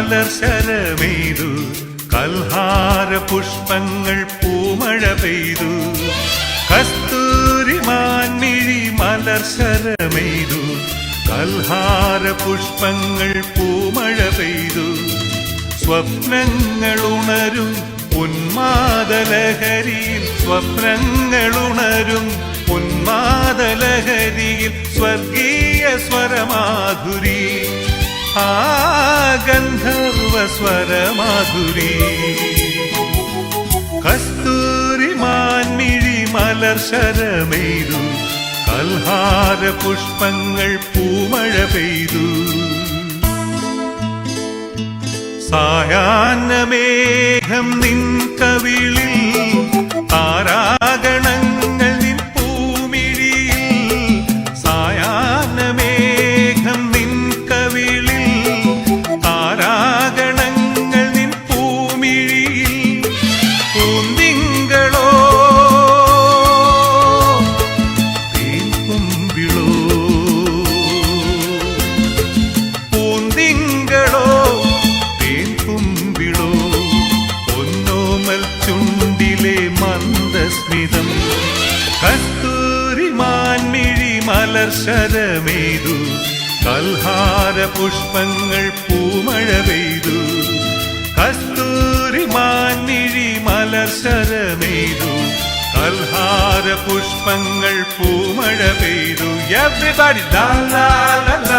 മലർ ശരമെയ്തു കൽഹാര പുഷ്പങ്ങൾ പൂമഴ പെയ്തു കസ്തൂരി മാൻമിഴി മലർ ശരമെയ്തു കൽഹാര പുഷ്പങ്ങൾ പൂമഴ പെയ്തു സ്വപ്നങ്ങളുണരും ഉന്മാദലഹരിയിൽ സ്വപ്നങ്ങളുണരും ഉന്മാദലഹരിയിൽ സ്വർഗീയ സ്വരമാധുരി ആ ഗന്ധർവ സ്വരമാധുരി കസ്തൂരി മാൻമിഴി മലർ ശരമെയ്തു കൽഹാര പുഷ്പങ്ങൾ പൂമഴ പെയ്തു സായാഹ്നമേഘം നിൻ കവിളിൽ താരാഗണങ്ങൾ നിൻ പൂമിഴിയിൽ സായാഹ്നമേഘം നിൻ കവിളിൽ താരാഗണങ്ങൾ നിൻ പൂമിഴിയിൽ പൂന്തിങ്കളോ തേൻകുമ്പിളോ പൂന്തിങ്കളോ കുമ്പിളോ പൊന്നോമൽ ചുണ്ടിലെ മന്ദസ്മിതം കസ്തൂരി മാൻമിഴി മലർ ശരമെയ്തു കൽഹാര പുഷ്പങ്ങൾ പൂമഴ പെയ്തു കസ്തൂരി മാൻമിഴി മലർ ശരമെയ്തു കൽഹാര പുഷ്പങ്ങൾ പൂമഴ പെയ്തു. Everybody la la la la